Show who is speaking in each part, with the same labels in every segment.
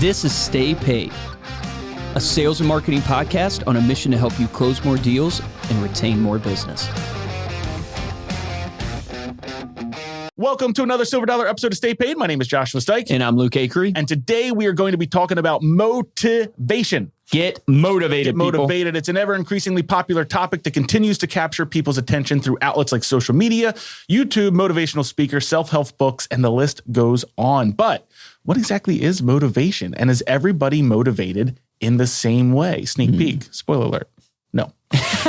Speaker 1: This is Stay Paid, a sales and marketing podcast on a mission to help you close more deals and retain more business.
Speaker 2: Welcome to another Silver Dollar episode of Stay Paid. My name is Joshua Stike.
Speaker 1: And I'm Luke Akery.
Speaker 2: And today we are going to be talking about motivation.
Speaker 1: Get motivated,
Speaker 2: Get motivated. People. It's an ever increasingly popular topic that continues to capture people's attention through outlets like social media, YouTube, motivational speakers, self-help books, and the list goes on. But what exactly is motivation? And is everybody motivated in the same way? Sneak peek. Spoiler alert. No.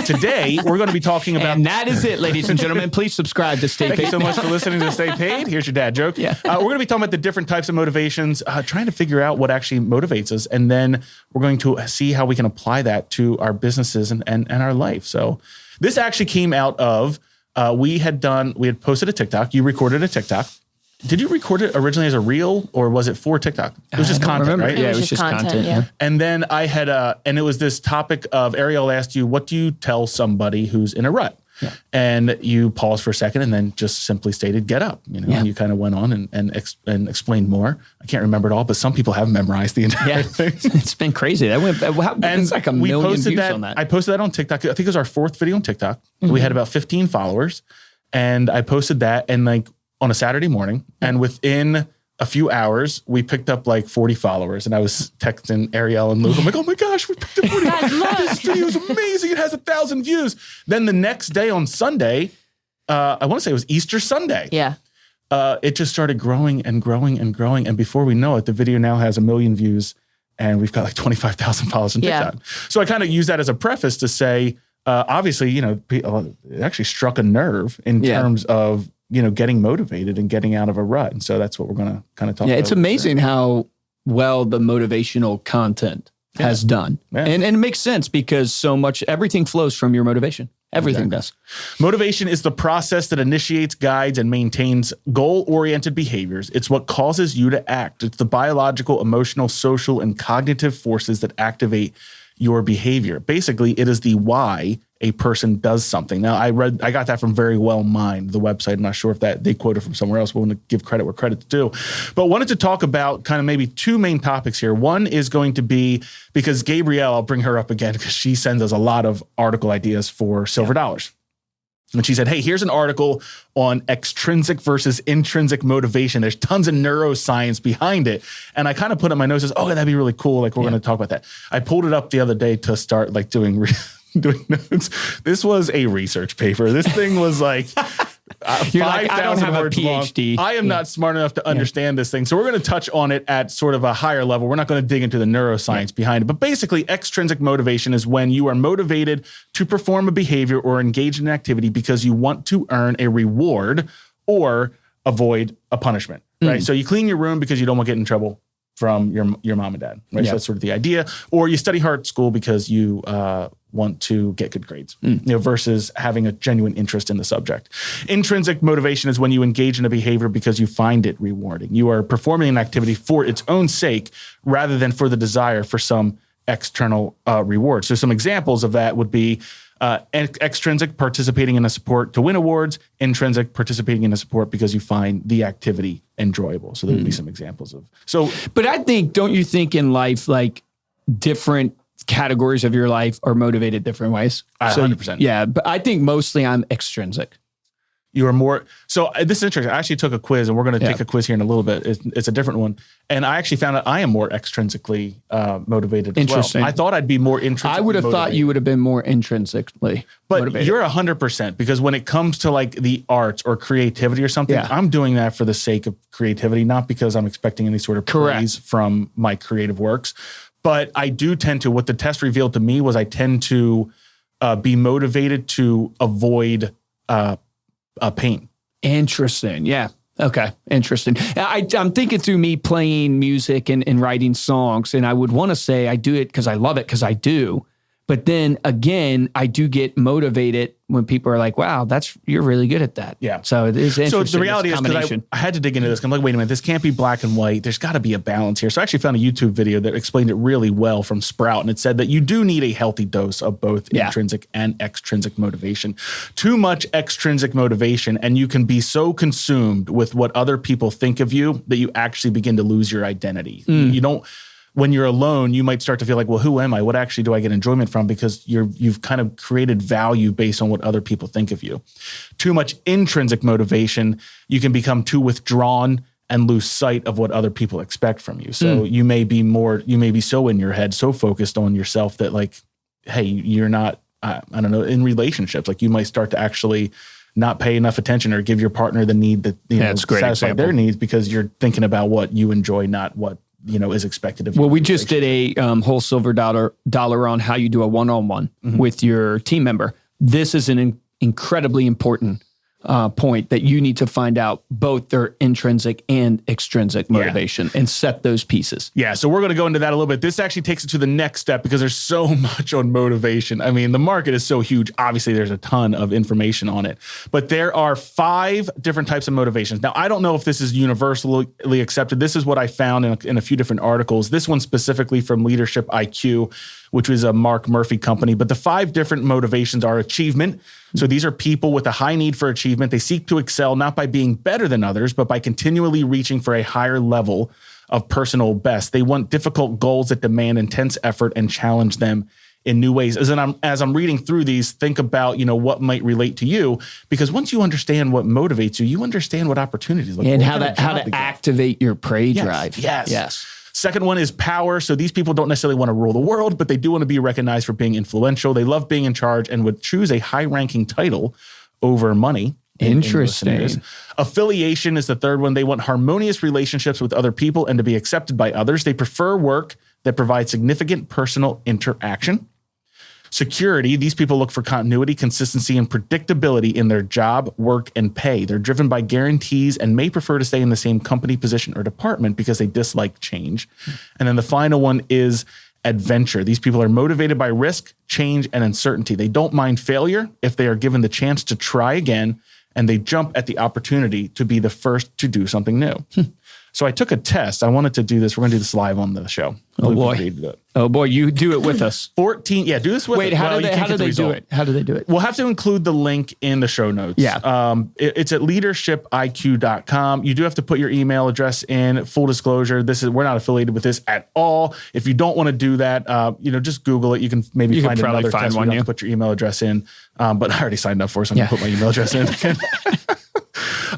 Speaker 2: Today, we're going to be talking about...
Speaker 1: And that is it, ladies and gentlemen. Please subscribe to Stay Paid.
Speaker 2: Thank you so much for listening to Stay Paid. Here's your dad joke.
Speaker 1: Yeah.
Speaker 2: We're going to be talking about the different types of motivations, trying to figure out what actually motivates us. And then we're going to see how we can apply that to our businesses and our life. So this actually came out of, we had posted a TikTok. You recorded a TikTok. Did you record it originally as a reel or was it for TikTok? It was just content, right?
Speaker 1: Yeah, it was just content. Yeah.
Speaker 2: And then I had, and it was this topic of Arielle asked you, what do you tell somebody who's in a rut? Yeah. And you paused for a second and then just simply stated, get up. And you kind of went on and explained more. I can't remember it all, but some people have memorized the entire thing.
Speaker 1: It's been crazy. It's like a million views on that.
Speaker 2: I posted that on TikTok. I think it was our fourth video on TikTok. Mm-hmm. We had about 15 followers and I posted that and on a Saturday morning, and within a few hours, we picked up like 40 followers, and I was texting Arielle and Luke. I'm like, oh my gosh, we picked up 40 followers. This video is amazing. It has 1,000 views. Then the next day on Sunday, I want to say it was Easter Sunday.
Speaker 3: Yeah.
Speaker 2: It just started growing and growing and growing. And before we know it, the video now has 1 million views, and we've got like 25,000 followers on TikTok. So I kind of use that as a preface to say, obviously, it actually struck a nerve in terms of, getting motivated and getting out of a rut. And so that's what we're going to kind of talk about.
Speaker 1: Yeah, it's amazing how well the motivational content has done. Yeah. And it makes sense because everything flows from your motivation. Everything does.
Speaker 2: Motivation is the process that initiates, guides, and maintains goal-oriented behaviors. It's what causes you to act. It's the biological, emotional, social, and cognitive forces that activate your behavior. Basically, it is the why a person does something. Now, I got that from Very Well Mind, the website. I'm not sure if they quoted from somewhere else. We want to give credit where credit's due. But wanted to talk about kind of maybe two main topics here. One is going to be, because Gabrielle, I'll bring her up again because she sends us a lot of article ideas for Silver Dollars. And she said, hey, here's an article on extrinsic versus intrinsic motivation. There's tons of neuroscience behind it. And I kind of put in my notes, oh, that'd be really cool. Like, we're going to talk about that. I pulled it up the other day to start like doing notes. This was a research paper. This thing was like 5,000 words long. I am not smart enough to understand this thing. So we're going to touch on it at sort of a higher level. We're not going to dig into the neuroscience behind it. But basically, extrinsic motivation is when you are motivated to perform a behavior or engage in an activity because you want to earn a reward or avoid a punishment, right? So you clean your room because you don't want to get in trouble from your mom and dad, right? So that's sort of the idea. Or you study hard at school because you want to get good grades, versus having a genuine interest in the subject. Intrinsic motivation is when you engage in a behavior because you find it rewarding. You are performing an activity for its own sake rather than for the desire for some external reward. So some examples of that would be extrinsic, participating in a sport to win awards; intrinsic, participating in a sport because you find the activity enjoyable. So there would be some examples of.
Speaker 1: But I think, don't you think in life, like different categories of your life are motivated different ways?
Speaker 2: 100%.
Speaker 1: Yeah, but I think mostly I'm extrinsic.
Speaker 2: You are more. So this is interesting. I actually took a quiz, and we're going to take a quiz here in a little bit. It's a different one. And I actually found out I am more extrinsically motivated as well. I thought I'd be more intrinsically
Speaker 1: I would have thought you would have been more intrinsically motivated.
Speaker 2: You're 100%, because when it comes to like the arts or creativity or something, I'm doing that for the sake of creativity, not because I'm expecting any sort of praise from my creative works. But I do tend to, what the test revealed to me was I tend to be motivated to avoid pain.
Speaker 1: Interesting. Yeah. Okay. Interesting. I'm thinking through me playing music and writing songs, and I would want to say I do it because I love it, because I do. But then again, I do get motivated when people are like, wow, you're really good at that.
Speaker 2: Yeah.
Speaker 1: So it is interesting.
Speaker 2: So the reality is, because I had to dig into this. I'm like, wait a minute, this can't be black and white. There's got to be a balance here. So I actually found a YouTube video that explained it really well from Sprout. And it said that you do need a healthy dose of both intrinsic and extrinsic motivation. Too much extrinsic motivation, and you can be so consumed with what other people think of you that you actually begin to lose your identity. You don't. when you're alone, you might start to feel like, well, who am I? What actually do I get enjoyment from? Because you've kind of created value based on what other people think of you. Too much intrinsic motivation, you can become too withdrawn and lose sight of what other people expect from you. So you may be so in your head, so focused on yourself that like, hey, you're not, I don't know, in relationships, like you might start to actually not pay enough attention or give your partner the need that, satisfy their needs because you're thinking about what you enjoy, not what, is expected of you.
Speaker 1: Well, we just did a whole silver dollar on how you do a one-on-one with your team member. This is an incredibly important point that you need to find out both their intrinsic and extrinsic motivation and set those pieces.
Speaker 2: Yeah. So we're going to go into that a little bit. This actually takes it to the next step because there's so much on motivation. I mean, the market is so huge. Obviously, there's a ton of information on it, but there are 5 different types of motivations. Now, I don't know if this is universally accepted. This is what I found in a few different articles. This one specifically from Leadership IQ, which was a Mark Murphy company. But the 5 different motivations are achievement. So these are people with a high need for achievement. They seek to excel not by being better than others, but by continually reaching for a higher level of personal best. They want difficult goals that demand intense effort and challenge them in new ways. As I'm reading through these, think about, what might relate to you, because once you understand what motivates you, you understand what opportunities look like.
Speaker 1: And how to activate your prey drive.
Speaker 2: Yes. Second one is power. So these people don't necessarily want to rule the world, but they do want to be recognized for being influential. They love being in charge and would choose a high-ranking title over money.
Speaker 1: Interesting.
Speaker 2: Affiliation is the third one. They want harmonious relationships with other people and to be accepted by others. They prefer work that provides significant personal interaction. Security, these people look for continuity, consistency, and predictability in their job, work, and pay. They're driven by guarantees and may prefer to stay in the same company, position, or department because they dislike change. And then the final one is adventure. These people are motivated by risk, change, and uncertainty. They don't mind failure if they are given the chance to try again, and they jump at the opportunity to be the first to do something new. So I took a test. I wanted to do this. We're going to do this live on the show.
Speaker 1: Oh boy, you do it with us.
Speaker 2: 14. Yeah, do this with us.
Speaker 1: Wait, how do they do it? How do they do it?
Speaker 2: We'll have to include the link in the show notes.
Speaker 1: Yeah.
Speaker 2: It's at leadershipiq.com. You do have to put your email address in. Full disclosure, we're not affiliated with this at all. If you don't want to do that, just Google it. You can maybe find another test. You don't have to put your email address in. But I already signed up for it, so I'm going to put my email address in.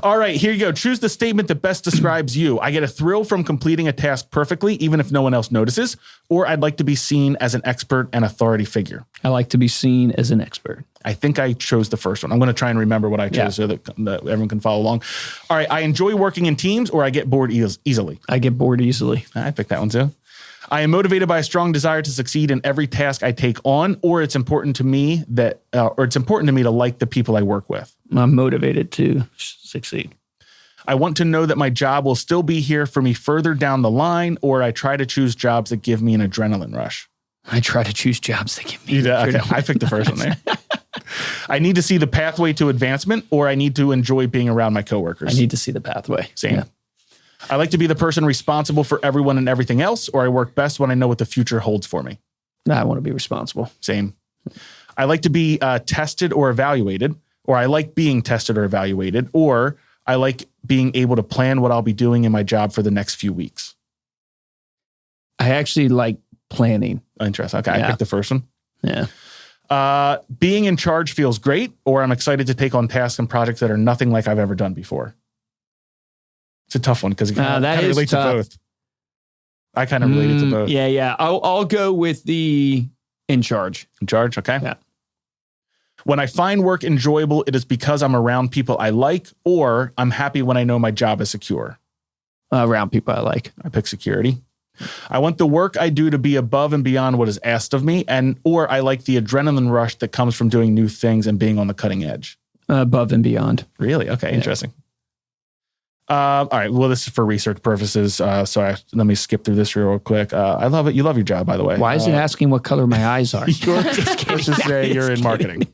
Speaker 2: All right, here you go. Choose the statement that best describes you. I get a thrill from completing a task perfectly, even if no one else notices, or I'd like to be seen as an expert and authority figure.
Speaker 1: I like to be seen as an expert.
Speaker 2: I think I chose the first one. I'm going to try and remember what I chose so that everyone can follow along. All right, I enjoy working in teams, or I get bored easily.
Speaker 1: I get bored easily.
Speaker 2: I picked that one too. I am motivated by a strong desire to succeed in every task I take on, or it's important to me to like the people I work with.
Speaker 1: I'm motivated to succeed.
Speaker 2: I want to know that my job will still be here for me further down the line, or I try to choose jobs that give me an adrenaline rush.
Speaker 1: I try to choose jobs that give me
Speaker 2: Okay, I picked the first one there. I need to see the pathway to advancement, or I need to enjoy being around my coworkers.
Speaker 1: I need to see the pathway.
Speaker 2: Same. Yeah. I like to be the person responsible for everyone and everything else, or I work best when I know what the future holds for me.
Speaker 1: I want to be responsible.
Speaker 2: Same. I like to be tested or evaluated, or I like being tested or evaluated, or I like being able to plan what I'll be doing in my job for the next few weeks.
Speaker 1: I actually like planning.
Speaker 2: Interesting. Okay, I picked the first one.
Speaker 1: Yeah.
Speaker 2: Being in charge feels great, or I'm excited to take on tasks and projects that are nothing like I've ever done before. It's a tough one because it kind of relates to both. I kind of related to both.
Speaker 1: Yeah. I'll go with the in charge.
Speaker 2: In charge, okay.
Speaker 1: Yeah.
Speaker 2: When I find work enjoyable, it is because I'm around people I like, or I'm happy when I know my job is secure.
Speaker 1: Around people I like.
Speaker 2: I pick security. I want the work I do to be above and beyond what is asked of me, or I like the adrenaline rush that comes from doing new things and being on the cutting edge.
Speaker 1: Above and beyond.
Speaker 2: Really? Okay, interesting. All right. Well, this is for research purposes. So let me skip through this real quick. I love it. You love your job, by the way.
Speaker 1: Why is it asking what color my eyes are?
Speaker 2: You're in marketing.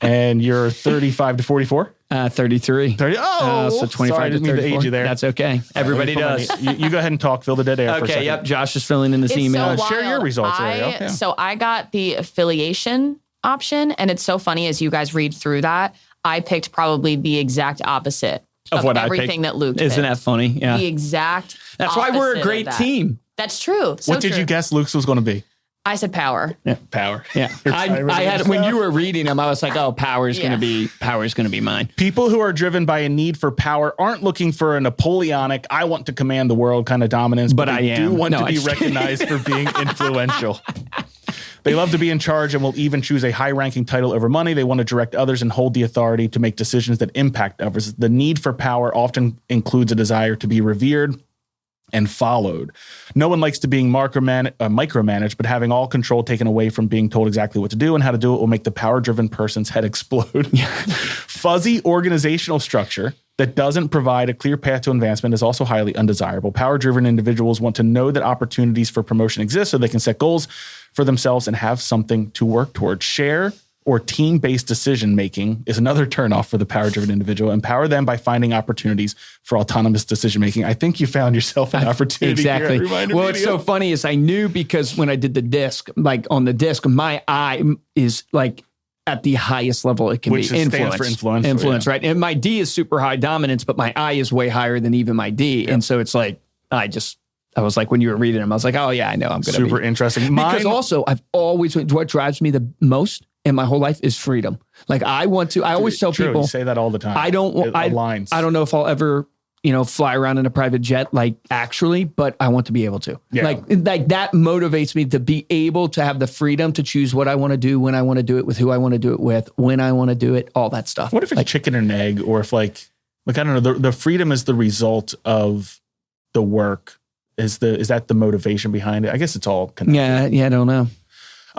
Speaker 2: And you're 35 to 44?
Speaker 1: 33.
Speaker 2: 30. Oh,
Speaker 1: so 25
Speaker 2: sorry, I didn't
Speaker 1: to 34.
Speaker 2: mean to age you there.
Speaker 1: That's okay. Everybody does.
Speaker 2: You go ahead and talk. Fill the dead air for a second.
Speaker 1: Yep. Josh is filling in this email.
Speaker 3: So
Speaker 2: share your results, Arielle. Yeah.
Speaker 3: So I got the affiliation option, and it's so funny as you guys read through that, I picked probably the exact opposite of
Speaker 2: what
Speaker 3: everything that Luke did.
Speaker 1: Isn't that funny? Yeah.
Speaker 3: The exact
Speaker 1: That's why we're a
Speaker 3: opposite
Speaker 1: great
Speaker 3: of that.
Speaker 1: team.
Speaker 3: That's true. So
Speaker 2: What did
Speaker 3: true.
Speaker 2: you guess Luke's was going to be?
Speaker 3: I said power.
Speaker 2: Power.
Speaker 1: Yeah. I had, when you were reading them, I was like, oh, power is going to be mine.
Speaker 2: People who are driven by a need for power aren't looking for a Napoleonic, I want to command the world kind of dominance, but
Speaker 1: I
Speaker 2: they
Speaker 1: am.
Speaker 2: do want
Speaker 1: No,
Speaker 2: to be recognized for being influential. They love to be in charge and will even choose a high-ranking title over money. They want to direct others and hold the authority to make decisions that impact others. The need for power often includes a desire to be revered and followed. No one likes to being micromanaged, but having all control taken away from being told exactly what to do and how to do it will make the power-driven person's head explode. Fuzzy organizational structure that doesn't provide a clear path to advancement is also highly undesirable. Power-driven individuals want to know that opportunities for promotion exist so they can set goals for themselves and have something to work towards. Share or team-based decision-making is another turnoff for the power-driven individual. Empower them by finding opportunities for autonomous decision-making. I think you found yourself an opportunity
Speaker 1: Exactly.
Speaker 2: here at Reminder
Speaker 1: Well, it's
Speaker 2: Media.
Speaker 1: so funny is I knew because when I did the disc, like on the disc, my I is like at the highest level it can
Speaker 2: Which
Speaker 1: be.
Speaker 2: stands for influential,
Speaker 1: Influence,
Speaker 2: yeah.
Speaker 1: right? And my D is super high dominance, but my I is way higher than even my D. And so it's like, I was like, when you were reading them, I was like, oh yeah, I know I'm going to be.
Speaker 2: Super interesting.
Speaker 1: Because also I've always, what drives me the most in my whole life is freedom. Like I always tell people,
Speaker 2: you say that all the time.
Speaker 1: I don't know if I'll ever, fly around in a private jet, like actually, but I want to be able to.
Speaker 2: Yeah.
Speaker 1: Like that motivates me to be able to have the freedom to choose what I want to do, when I want to do it, with who I want to do it with, when I want to do it, all that stuff.
Speaker 2: What if it's chicken and egg, or if like I don't know, the freedom is the result of the work. Is that the motivation behind it? I guess it's all connected.
Speaker 1: Yeah, I don't know.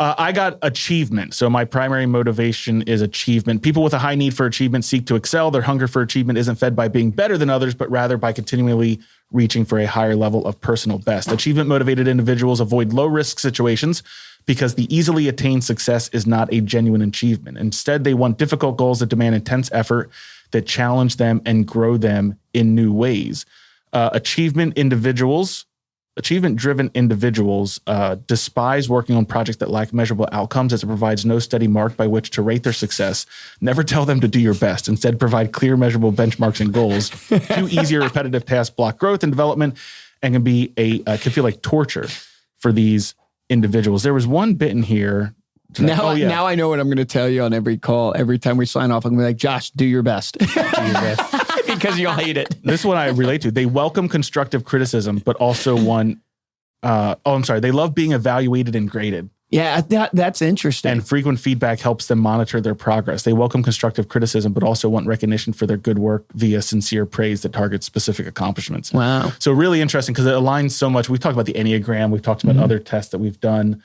Speaker 2: I got achievement. So my primary motivation is achievement. People with a high need for achievement seek to excel. Their hunger for achievement isn't fed by being better than others, but rather by continually reaching for a higher level of personal best. Achievement-motivated individuals avoid low-risk situations because the easily attained success is not a genuine achievement. Instead, they want difficult goals that demand intense effort, that challenge them and grow them in new ways. Achievement-driven individuals despise working on projects that lack measurable outcomes, as it provides no steady mark by which to rate their success. Never tell them to do your best. Instead, provide clear, measurable benchmarks and goals. Too easy or repetitive tasks block growth and development and can feel like torture for these individuals. There was one bit in here.
Speaker 1: Now I know what I'm going to tell you on every call. Every time we sign off, I'm going to be like, Josh, do your best. Do your best. Because you'll hate it.
Speaker 2: This is what I relate to. They welcome constructive criticism, but also they love being evaluated and graded.
Speaker 1: Yeah, that's interesting.
Speaker 2: And frequent feedback helps them monitor their progress. They welcome constructive criticism, but also want recognition for their good work via sincere praise that targets specific accomplishments.
Speaker 1: Wow.
Speaker 2: So really interesting because it aligns so much. We've talked about the Enneagram. We've talked about other tests that we've done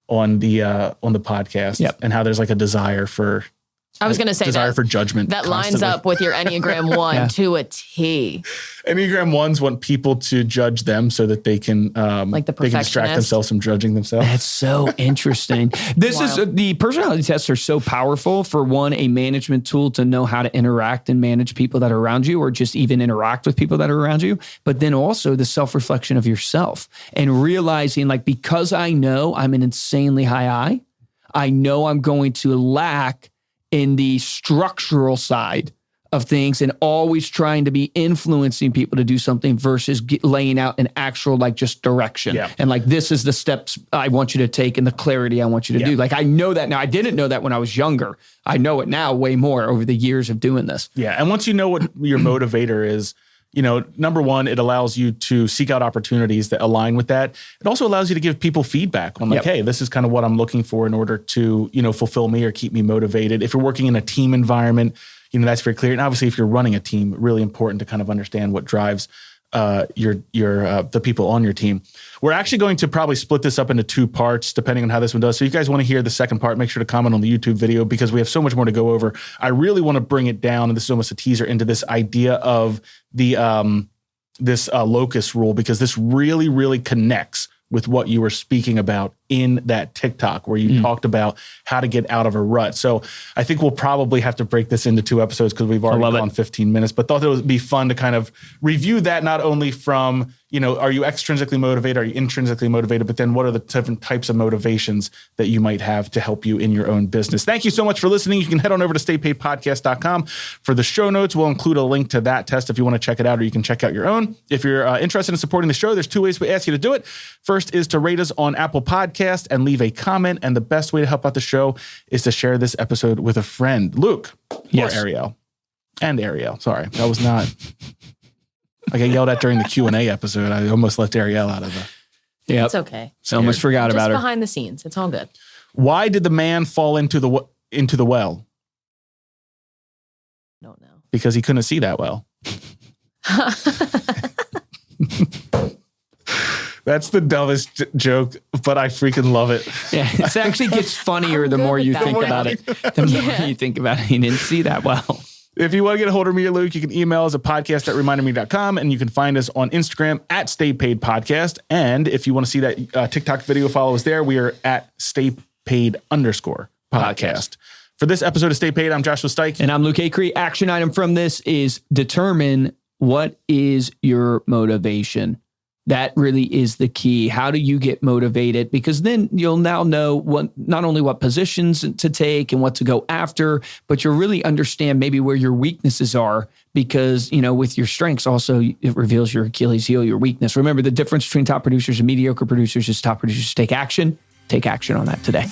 Speaker 2: on the podcast, and how there's like a desire for
Speaker 3: I was going to say
Speaker 2: desire for judgment.
Speaker 3: That lines up with your Enneagram 1 to a T.
Speaker 2: Enneagram 1s want people to judge them so that they can
Speaker 3: like the
Speaker 2: they can distract themselves from judging themselves.
Speaker 1: That's so interesting. This is the personality tests are so powerful for a management tool to know how to interact and manage people that are around you, or just even interact with people that are around you. But then also the self-reflection of yourself and realizing, like, because I know I'm an insanely high I know I'm going to lack in the structural side of things, and always trying to be influencing people to do something versus laying out an actual, like, just direction.
Speaker 2: Yeah.
Speaker 1: And like, this is the steps I want you to take and the clarity I want you to do. Like, I know that now. I didn't know that when I was younger. I know it now way more over the years of doing this.
Speaker 2: Yeah. And once you know what your motivator is, number one, it allows you to seek out opportunities that align with that. It also allows you to give people feedback on like, hey, this is kind of what I'm looking for in order to, fulfill me or keep me motivated. If you're working in a team environment, that's very clear. And obviously, if you're running a team, really important to kind of understand what drives the people on your team. We're actually going to probably split this up into 2 parts, depending on how this one does. So if you guys want to hear the second part, make sure to comment on the YouTube video because we have so much more to go over. I really want to bring it down, and this is almost a teaser into this idea of the this locus rule, because this really, really connects with what you were speaking about in that TikTok where you talked about how to get out of a rut. So I think we'll probably have to break this into 2 episodes because we've already gone 15 minutes, but thought it would be fun to kind of review that, not only from, are you extrinsically motivated? Are you intrinsically motivated? But then what are the different types of motivations that you might have to help you in your own business? Thank you so much for listening. You can head on over to staypaidpodcast.com for the show notes. We'll include a link to that test if you want to check it out, or you can check out your own. If you're interested in supporting the show, there's 2 ways we ask you to do it. First is to rate us on Apple Podcast and leave a comment. And the best way to help out the show is to share this episode with a friend. Luke,
Speaker 1: Yes.
Speaker 2: or Arielle. And Arielle. Sorry, that was not... I got yelled at during the Q&A episode. I almost left Arielle out of the...
Speaker 1: Yep.
Speaker 3: It's okay.
Speaker 1: I almost forgot
Speaker 3: Just
Speaker 1: about her.
Speaker 3: behind the scenes. It's all good.
Speaker 2: Why did the man fall into the well?
Speaker 3: Don't know.
Speaker 2: Because he couldn't see that well. That's the dumbest joke, but I freaking love it.
Speaker 1: Yeah, it actually gets funnier the
Speaker 3: good
Speaker 1: more
Speaker 3: with
Speaker 1: you
Speaker 3: that
Speaker 1: think
Speaker 3: one.
Speaker 1: about it. The more you think about it, he didn't see that well.
Speaker 2: If you want to get a hold of me or Luke, you can email us at podcast@reminderme.com, and you can find us on Instagram at Stay Paid Podcast. And if you want to see that TikTok video, follow us there. We are at StayPaid_podcast. For this episode of Stay Paid, I'm Joshua Stike.
Speaker 1: And I'm Luke Acree. Action item from this is determine what is your motivation. That really is the key. How do you get motivated? Because then you'll now know not only what positions to take and what to go after, but you'll really understand maybe where your weaknesses are. Because, with your strengths also, it reveals your Achilles heel, your weakness. Remember, the difference between top producers and mediocre producers is top producers take action. Take action on that today.